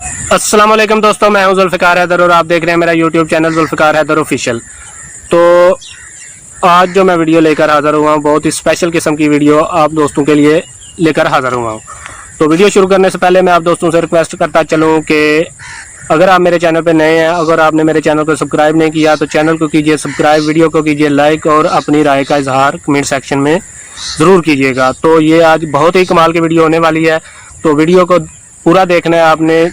अस्सलाम वालेकुम दोस्तों, मैं हूं जुल्फ़िकार हैदर और आप देख रहे हैं मेरा YouTube channel Zulfiqar Haider official. तो आज जो मैं वीडियो लेकर हाज़िर हुआ हूं, बहुत ही स्पेशल किस्म की वीडियो आप दोस्तों के लिए लेकर हाज़िर हुआ हूं। तो वीडियो शुरू करने से पहले मैं आप दोस्तों से रिक्वेस्ट करता चलूं कि अगर आप मेरे चैनल पर नए हैं, अगर आपने मेरे चैनल को सब्सक्राइब नहीं किया तो चैनल को कीजिए सब्सक्राइब, वीडियो को कीजिए लाइक और अपनी राय का इजहार कमेंट सेक्शन में ज़रूर कीजिएगा। तो ये आज बहुत ही कमाल की वीडियो होने वाली है, तो वीडियो को पूरा देखना है आपने।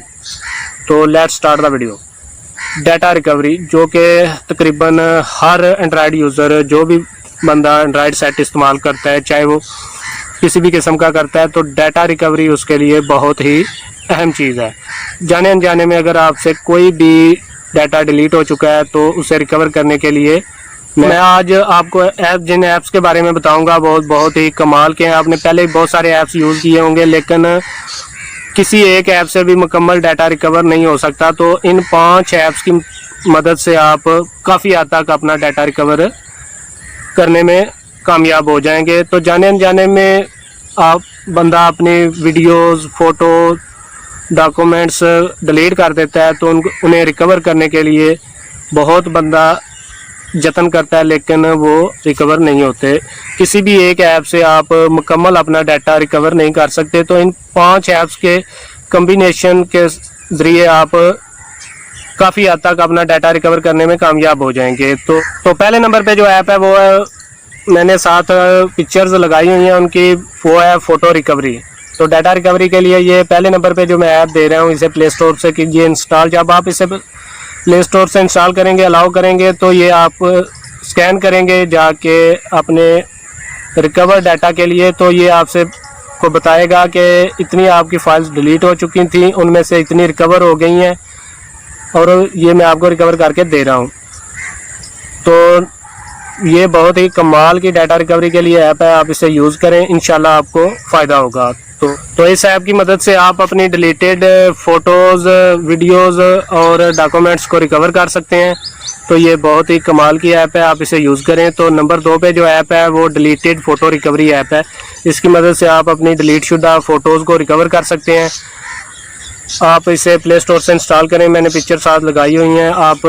तो let's start the video. Data recovery, जो कि तकरीबन हर एंड्राइड यूज़र, जो भी बंदा एंड्राइड सेट इस्तेमाल करता है, चाहे वो किसी भी किस्म का करता है, तो डाटा रिकवरी उसके लिए बहुत ही अहम चीज़ है। जाने अनजाने में अगर आपसे कोई भी डाटा डिलीट हो चुका है तो उसे रिकवर करने के लिए मैं आज आपको जिन ऐप्स के बारे में बताऊंगा बहुत ही कमाल के हैं। आपने पहले बहुत सारे ऐप्स यूज़ किए होंगे, लेकिन किसी एक ऐप से भी मुकम्मल डाटा रिकवर नहीं हो सकता। तो इन 5 ऐप्स की मदद से आप काफ़ी हद तक अपना डाटा रिकवर करने में कामयाब हो जाएंगे। तो जाने अनजाने में आप बंदा अपनी वीडियोस, फ़ोटो, डॉक्यूमेंट्स डिलीट कर देता है, तो उन्हें रिकवर करने के लिए बहुत बंदा जतन करता है, लेकिन वो रिकवर नहीं होते। किसी भी एक ऐप से आप मुकम्मल अपना डाटा रिकवर नहीं कर सकते। तो इन 5 ऐप्स के कम्बिनेशन के ज़रिए आप काफ़ी हद तक अपना डाटा रिकवर करने में कामयाब हो जाएंगे। तो पहले नंबर पे जो ऐप है वो है, मैंने साथ पिक्चर्स लगाई हुई हैं उनकी, वो है फ़ोटो रिकवरी। तो डाटा रिकवरी के लिए ये पहले नंबर पे जो मैं ऐप दे रहा हूँ, इसे प्ले स्टोर से कीजिए इंस्टॉल। जब आप इसे प्ले स्टोर से इंस्टॉल करेंगे, अलाउ करेंगे, तो ये आप स्कैन करेंगे जाके अपने रिकवर डाटा के लिए। तो ये आपसे को बताएगा कि इतनी आपकी फाइल्स डिलीट हो चुकी थी, उनमें से इतनी रिकवर हो गई हैं और ये मैं आपको रिकवर करके दे रहा हूँ। तो ये बहुत ही कमाल की डाटा रिकवरी के लिए ऐप है, आप इसे यूज़ करें, इंशाल्लाह आपको फ़ायदा होगा। तो इस ऐप की मदद से आप अपनी डिलीटेड फ़ोटोज़, वीडियोज़ और डॉक्यूमेंट्स को रिकवर कर सकते हैं। तो ये बहुत ही कमाल की ऐप है, आप इसे यूज़ करें। तो नंबर 2 पे जो ऐप है वो डिलीटेड फ़ोटो रिकवरी ऐप है। इसकी मदद से आप अपनी डिलीट शुदा फ़ोटोज़ को रिकवर कर सकते हैं। आप इसे प्ले स्टोर से इंस्टॉल करें, मैंने पिक्चर साथ लगाई हुई हैं, आप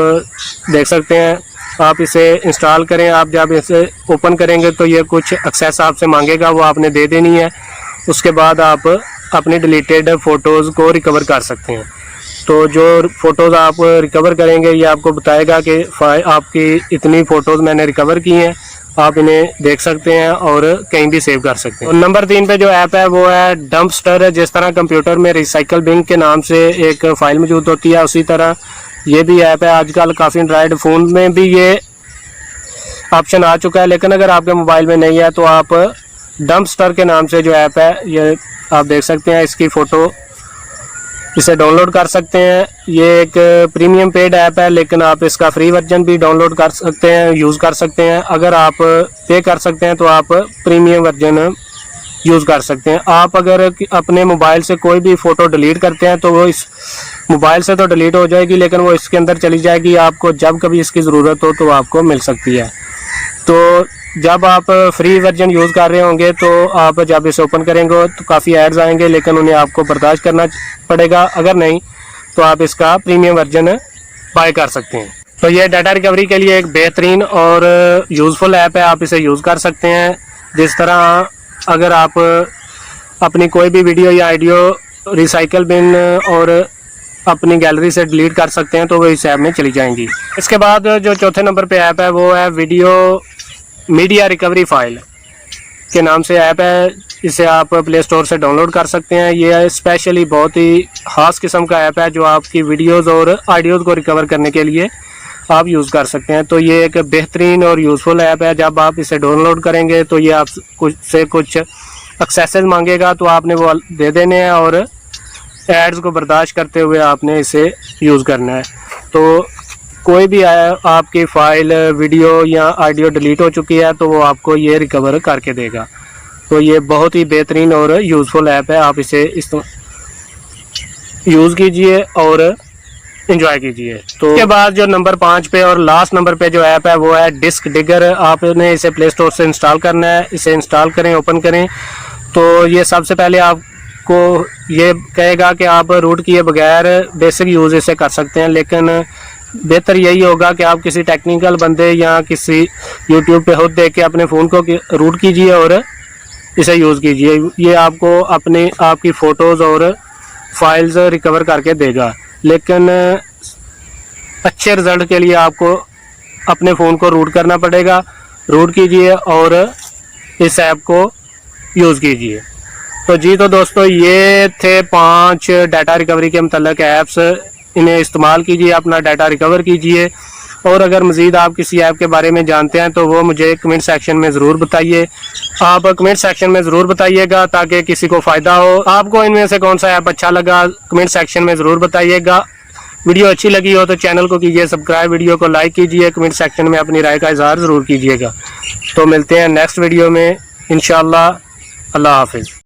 देख सकते हैं। आप इसे इंस्टॉल करें, आप जब इसे ओपन करेंगे तो ये कुछ एक्सेस आपसे मांगेगा, वो आपने दे देनी है। उसके बाद आप अपनी डिलीटेड फ़ोटोज़ को रिकवर कर सकते हैं। तो जो फ़ोटोज़ आप रिकवर करेंगे, ये आपको बताएगा कि आपकी इतनी फ़ोटोज़ मैंने रिकवर की हैं, आप इन्हें देख सकते हैं और कहीं भी सेव कर सकते हैं। नंबर 3 पे जो ऐप है वो है डंपस्टर। जिस तरह कंप्यूटर में रिसाइकल बिन के नाम से एक फ़ाइल मौजूद होती है, उसी तरह ये भी ऐप है। आजकल काफ़ी एंड्राइड फ़ोन में भी ये ऑप्शन आ चुका है, लेकिन अगर आपके मोबाइल में नहीं है तो आप डंपस्टर के नाम से जो ऐप है, ये आप देख सकते हैं, इसकी फ़ोटो इसे डाउनलोड कर सकते हैं। ये एक प्रीमियम पेड ऐप है, लेकिन आप इसका फ्री वर्जन भी डाउनलोड कर सकते हैं, यूज़ कर सकते हैं। अगर आप पे कर सकते हैं तो आप प्रीमियम वर्जन यूज़ कर सकते हैं। आप अगर अपने मोबाइल से कोई भी फ़ोटो डिलीट करते हैं तो वो इस मोबाइल से तो डिलीट हो जाएगी, लेकिन वो इसके अंदर चली जाएगी। आपको जब कभी इसकी ज़रूरत हो तो आपको मिल सकती है। तो जब आप फ्री वर्जन यूज़ कर रहे होंगे तो आप जब इसे ओपन करेंगे तो काफ़ी एड्स आएंगे, लेकिन उन्हें आपको बर्दाश्त करना पड़ेगा। अगर नहीं तो आप इसका प्रीमियम वर्जन बाय कर सकते हैं। तो ये डाटा रिकवरी के लिए एक बेहतरीन और यूज़फुल ऐप है, आप इसे यूज़ कर सकते हैं। जिस तरह अगर आप अपनी कोई भी वीडियो या ऑडियो रिसाइकल बिन और अपनी गैलरी से डिलीट कर सकते हैं, तो वो इस ऐप में चली जाएंगी। इसके बाद जो चौथे नंबर पे ऐप है वो है वीडियो मीडिया रिकवरी फाइल के नाम से ऐप है। इसे आप प्ले स्टोर से डाउनलोड कर सकते हैं। ये स्पेशली बहुत ही ख़ास किस्म का ऐप है जो आपकी वीडियोज़ और ऑडियोज़ को रिकवर करने के लिए आप यूज़ कर सकते हैं। तो ये एक बेहतरीन और यूज़फुल ऐप है। जब आप इसे डाउनलोड करेंगे तो ये आप कुछ एक्सेसेस मांगेगा, तो आपने वो दे देने हैं और एड्स को बर्दाश्त करते हुए आपने इसे यूज़ करना है। तो कोई भी आपकी फ़ाइल, वीडियो या ऑडियो डिलीट हो चुकी है तो वो आपको ये रिकवर करके देगा। तो ये बहुत ही बेहतरीन और यूज़फुल ऐप है, आप इसे यूज़ कीजिए और एंजॉय कीजिए। तो उसके बाद जो नंबर 5 पे और लास्ट नंबर पे जो ऐप है वो है डिस्क डिगर। आपने इसे प्ले स्टोर से इंस्टॉल करना है, इसे इंस्टॉल करें, ओपन करें। तो ये सबसे पहले आपको आपको ये कहेगा कि आप रूट किए बगैर बेसिक यूज़ इसे कर सकते हैं, लेकिन बेहतर यही होगा कि आप किसी टेक्निकल बंदे या किसी यूट्यूब पे खुद देख के अपने फ़ोन को रूट कीजिए और इसे यूज़ कीजिए। ये आपको आपकी फ़ोटोज़ और फाइल्स रिकवर करके देगा, लेकिन अच्छे रिज़ल्ट के लिए आपको अपने फ़ोन को रूट करना पड़ेगा। रूट कीजिए और इस ऐप को यूज़ कीजिए। तो दोस्तों, ये थे 5 डाटा रिकवरी के मतलब ऐप्स। इन्हें इस्तेमाल कीजिए, अपना डाटा रिकवर कीजिए। और अगर मज़ीद आप किसी ऐप के बारे में जानते हैं तो वो मुझे कमेंट सेक्शन में ज़रूर बताइए। आप कमेंट सेक्शन में ज़रूर बताइएगा ताकि किसी को फ़ायदा हो। आपको इनमें से कौन सा ऐप अच्छा लगा कमेंट सेक्शन में ज़रूर बताइएगा। वीडियो अच्छी लगी हो तो चैनल को कीजिए सब्सक्राइब, वीडियो को लाइक कीजिए, कमेंट सेक्शन में अपनी राय का इज़हार ज़रूर कीजिएगा। तो मिलते हैं नेक्स्ट वीडियो में इंशाअल्लाह। अल्लाह हाफिज़।